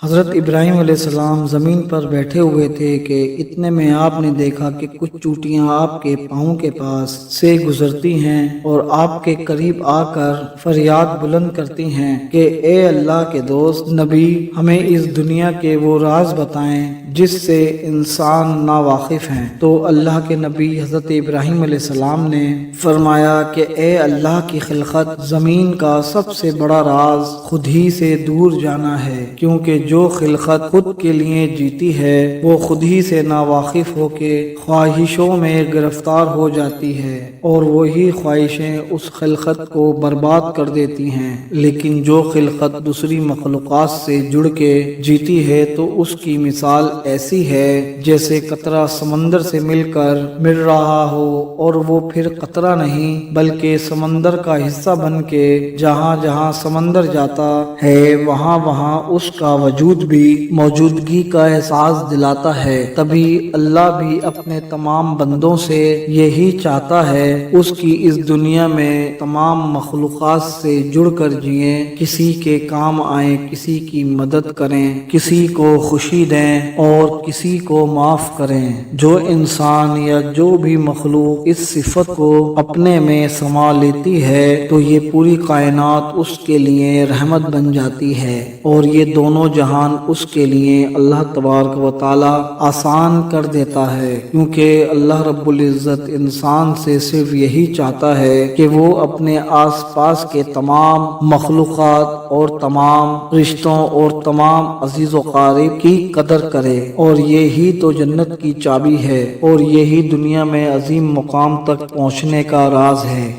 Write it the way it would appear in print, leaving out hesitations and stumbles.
حضرت ابراہیم علیہ السلام زمین پر بیٹھے ہوئے تھے کہ اتنے میں آپ نے دیکھا کہ کچھ چوٹیاں آپ کے پاؤں کے پاس سے گزرتی ہیں اور آپ کے قریب آ کر فریاد بلند کرتی ہیں کہ اے اللہ کے دوست نبی، ہمیں اس دنیا کے وہ راز بتائیں جس سے انسان ناواقف ہیں۔ تو اللہ کے نبی حضرت ابراہیم علیہ السلام نے فرمایا کہ اے اللہ کی خلقت، زمین کا سب سے بڑا راز خود ہی سے دور جانا ہے، کیونکہ جو خلقت خود کے لیے جیتی ہے وہ خود ہی سے ناواقف ہو کے خواہشوں میں گرفتار ہو جاتی ہے اور وہی خواہشیں اس خلقت کو برباد کر دیتی ہیں، لیکن جو خلقت دوسری مخلوقات سے جڑ کے جیتی ہے تو اس کی مثال ایسی ہے جیسے قطرہ سمندر سے مل رہا ہو، اور وہ پھر قطرہ نہیں بلکہ سمندر کا حصہ بن کے جہاں جہاں سمندر جاتا ہے وہاں وہاں اس کا وجود بھی موجودگی کا احساس دلاتا ہے۔ تبھی اللہ بھی اپنے تمام بندوں سے یہی چاہتا ہے، اس کی اس دنیا میں تمام مخلوقات سے جڑ کر جئیں، کسی کے کام آئیں، کسی کی مدد کریں، کسی کو خوشی دیں اور کسی کو معاف کریں۔ جو انسان یا جو بھی مخلوق اس صفت کو اپنے میں سما لیتی ہے تو یہ پوری کائنات اس کے لیے رحمت بن جاتی ہے، اور یہ دونوں جہان اس کے لیے اللہ تبارک و تعالی آسان کر دیتا ہے، کیونکہ اللہ رب العزت انسان سے صرف یہی چاہتا ہے کہ وہ اپنے آس پاس کے تمام مخلوقات اور تمام رشتوں اور تمام عزیز و قریب کی قدر کرے، اور یہی تو جنت کی چابی ہے اور یہی دنیا میں عظیم مقام تک پہنچنے کا راز ہے۔